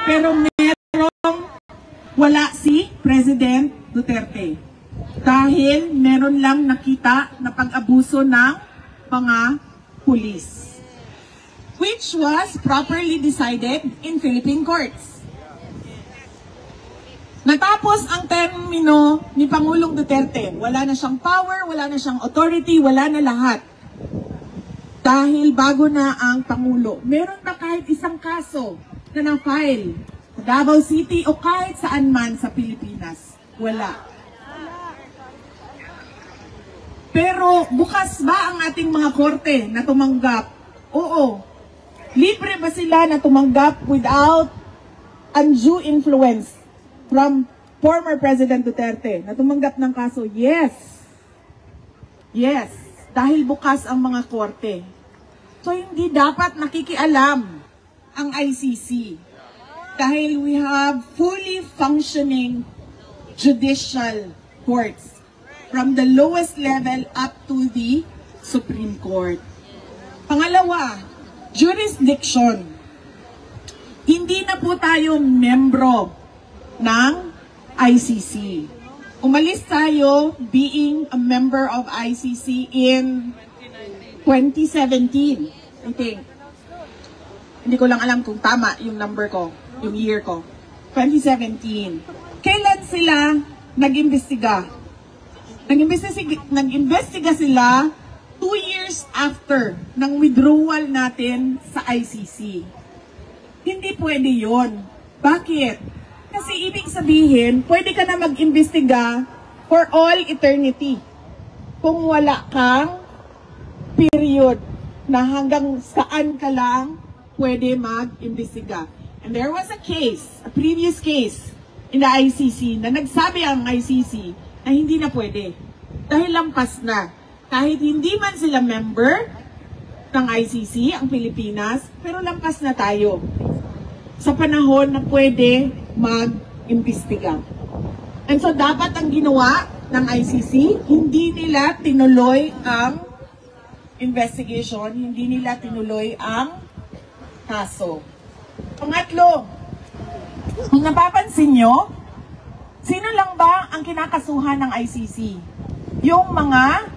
Pero wala si President Duterte. Dahil meron lang nakita na pag-abuso ng mga pulis. Which was properly decided in Philippine courts. Natapos ang termino ni Pangulong Duterte. Wala na siyang power, wala na siyang authority, wala na lahat. Dahil bago na ang Pangulo. Meron ba kahit isang kaso na na-file sa Davao City o kahit saan man sa Pilipinas? Wala. Pero bukas ba ang ating mga korte na tumanggap? Oo. Libre ba sila na tumanggap without undue influence from former President Duterte na tumanggap ng kaso? Yes. Yes. Dahil bukas ang mga korte. So hindi dapat nakikialam ang ICC. Dahil we have fully functioning judicial courts. From the lowest level up to the Supreme Court. Pangalawa, jurisdiction. Hindi na po tayo membro ng ICC. Umalis tayo being a member of ICC in 2017, I think. Hindi ko lang alam kung tama yung number ko, yung year ko. 2017. Kailan sila nag-imbestiga? Nag-imbestiga sila 2 years after ng withdrawal natin sa ICC. Hindi pwede yon. Bakit? Kasi ibig sabihin, pwede ka na mag-imbestiga for all eternity. Kung wala kang period na hanggang saan ka lang pwede mag-imbestiga. And there was a case, a previous case in the ICC na nagsabi ang ICC na hindi na pwede. Dahil lampas na. Kahit hindi man sila member ng ICC, ang Pilipinas, pero lampas na tayo. Sa panahon na pwede mag-imbestiga. And so dapat ang ginawa ng ICC, hindi nila tinuloy ang investigation, hindi nila tinuloy ang kaso. Pangatlo, kung napapansin nyo, sino lang ba ang kinakasuhan ng ICC? Yung mga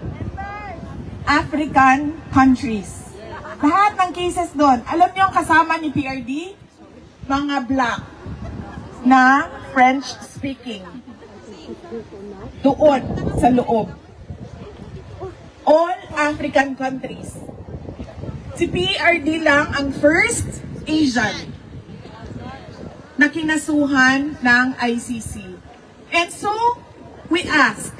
African countries. Lahat ng cases doon. Alam niyo ang kasama ni PRD? Mga black na French-speaking. Doon sa loob. All African countries. Si PRD lang ang first Asian na kinasuhan ng ICC. And so, we ask,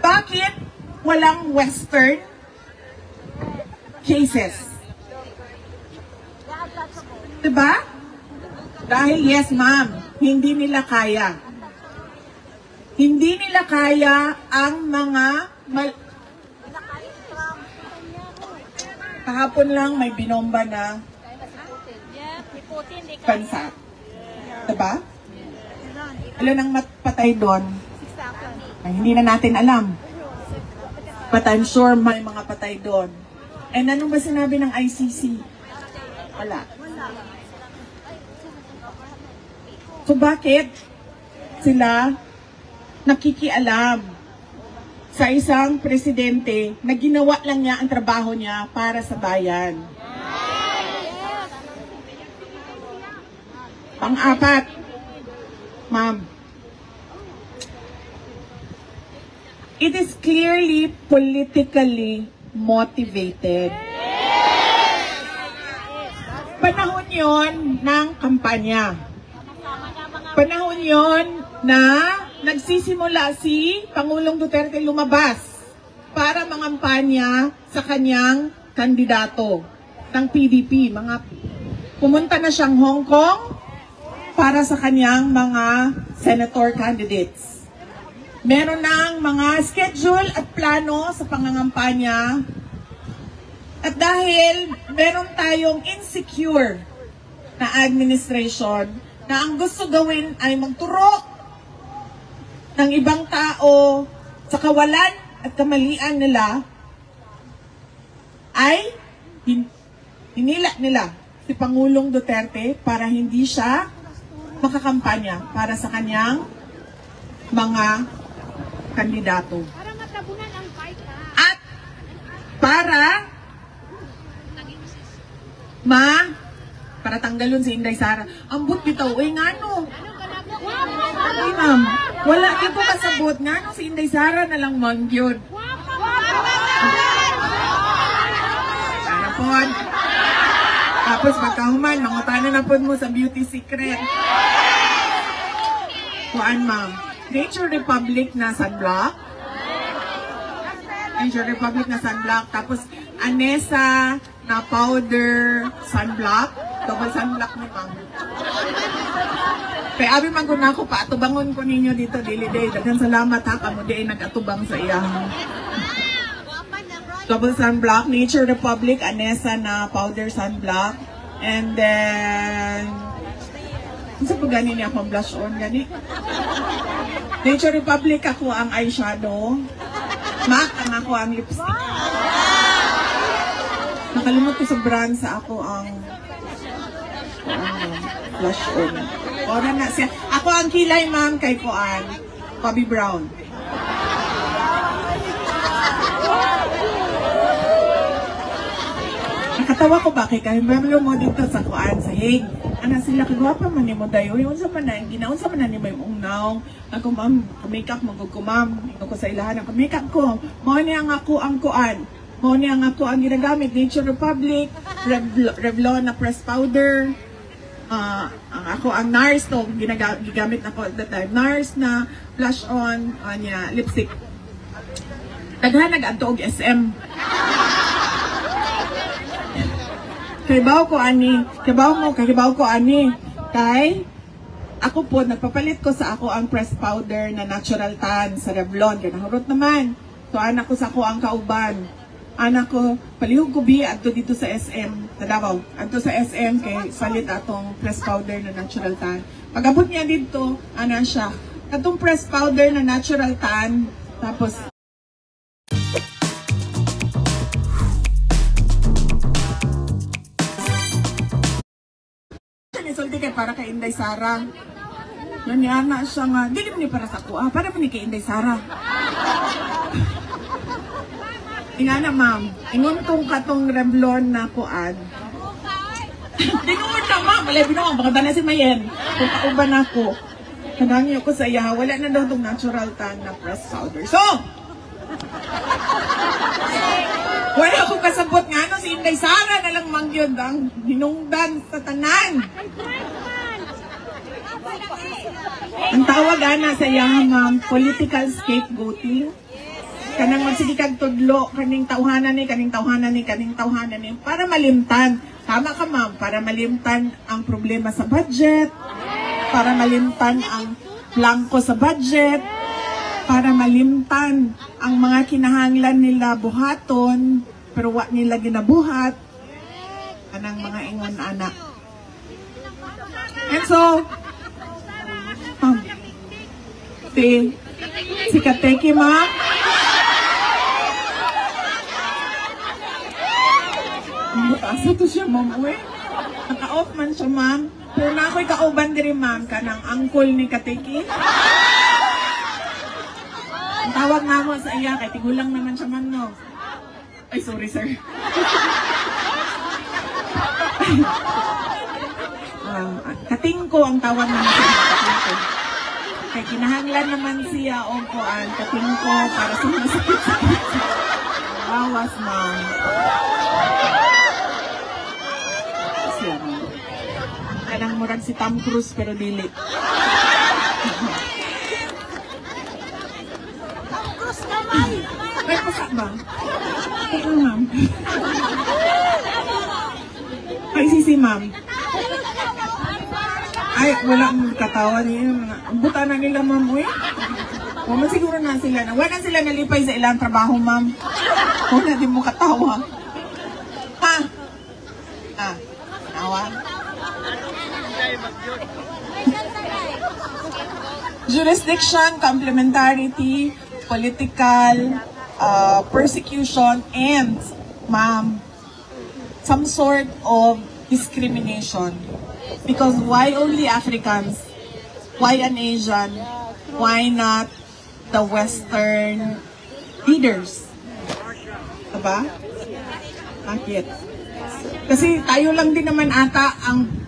bakit walang Western cases? Diba? Dahil yes, ma'am, hindi nila kaya. Hindi nila kaya ang mga kahapon lang may binomba na bansa. Diba? Ilan ang patay doon? Ay, hindi na natin alam. But I'm sure may mga patay doon. And anong ba sinabi ng ICC? Wala. So bakit sila nakikialam sa isang presidente na ginawa lang niya ang trabaho niya para sa bayan? Pang-apat, ma'am, it is clearly politically motivated. Panahon yon ng kampanya. Panahon yon na nagsisimula si Pangulong Duterte lumabas para mangampanya sa kanyang kandidato ng PDP. Pumunta na siyang Hong Kong para sa kanyang mga senator candidates. Meron ng mga schedule at plano sa pangangampanya. At dahil meron tayong insecure na administration na ang gusto gawin ay magturo ng ibang tao sa kawalan at kamalian nila, ay hinila nila si Pangulong Duterte para hindi siya makakampanya para sa kanyang mga kandidato. At para tanggalon si Inday Sara. Ambot bitaw, uy ngano. Ay ma'am, wala dito kasabot. Ngano si Inday Sara na lang man yun. Sana po. Tapos pagkahuman, mangutanan na po mo sa beauty secret. Kuan ma'am, Nature Republic na sunblock. Nature Republic na sunblock. Tapos Anessa na powder sunblock. Double sunblock ni ma'am. Kaya abi man ko na ako pa, atubangon ko ninyo dito, Daily Day. Daghang salamat ha, kamo di ay nag-atubang sa iya. Double sunblock, Nature Republic, Anessa na powder sunblock. And then, sa po gani niya akong blush on, gani? Nature Republic, ako ang eyeshadow. MAC, ang ako ang lipstick. Nakalimot ko sa brand sa ako ang blush on. Ora na siya. Ako ang kilay, ma'am, kay Kuan. Bobbi Brown. Nakatawa ko ba kay Kahimbralo mo dito sa Kuan, sa Hague. Ana sila, kagwapa man ni mo dayo. Yung sa manan, ginaunsa man ni mo yung ungnaw. Ako, ma'am, make-up mo ko, ma'am. Ito ko sa ilahan. Ako, make-up ko. Mo niya ang ako ang Kuan. Mo niya ang ako ang ginagamit. Nature Republic, Revlon na press powder. Ako ang NARS to, gigamit na ko at the time. NARS na blush on, niya, lipstick. Daghan nag-adto og SM. Kaybaw ko ani, kaybaw ko ani. Kay ako po nagpapalit ko sa ako ang press powder na natural tan sa Revlon. Kaya nahurot naman. So anak ko sa ako ang kauban. Anak ko, palihog ko bi adto dito sa SM, sa Davao. Adto sa SM kay palit atong press powder na natural tan. Pag-abot niya dito, ana siya. Atong press powder na natural tan, tapos isulti kay para kay Inday Sara. Nanyana siya nga, dili mo ni para sa kuha, para mo ni kay Inday Sara. Ingana ma'am, ingon kong katong Revlon na kuan. Dinungod na ma'am, wala binungan, baka na si Mayen. Kung kauban ako, kanangyo ko sa iya, wala na daw itong natural tan na press powder. So, wala akong kasabot nga no, si Inday Sara na lang mangyod ang hinungdan sa tanan. Ang tawag ana sa iya ma'am, political scapegoating. Kanang magsigikag tudlo, kaning tawhanan ni, para malimtan. Tama ka ma'am, para malimtan ang problema sa budget, para malimtan ang blanco sa budget, para malimtan ang mga kinahanglan nila buhaton, pero wa nila ginabuhat, kanang mga ingon anak. And so, si Kateki ma'am, asa to siya, ma'am, uwi. Naka-off man siya, ma'am. Pero na ako'y kauban diri, ma'am, kanang angkol ni Kateki. Ang tawag na mo sa iya, kay tigulang naman siya, ma'am, no? Ay, sorry, sir. Katingko ang tawag naman sa iya, katingko. Kay kinahanglan naman siya, o kuan, katingko, para sa mga sakit-sakit. Awas, ma'am. Kanang murag si Tom Cruise pero dili. Tom Cruise naman! Ay, pasak ba? Ito, ma'am. Ay, sisi, ma'am. Ay, wala akong katawa niya. Buta na nila, ma'am, uy. Waman siguro na sila. Wala sila nalipay sa ilang trabaho, ma'am. Wala din mo katawa. Ha? Ha? Tawa? Jurisdiction, complementarity, political, persecution, and, ma'am, some sort of discrimination. Because why only Africans? Why an Asian? Why not the Western leaders? Diba? Bakit? Kasi tayo lang din naman ata ang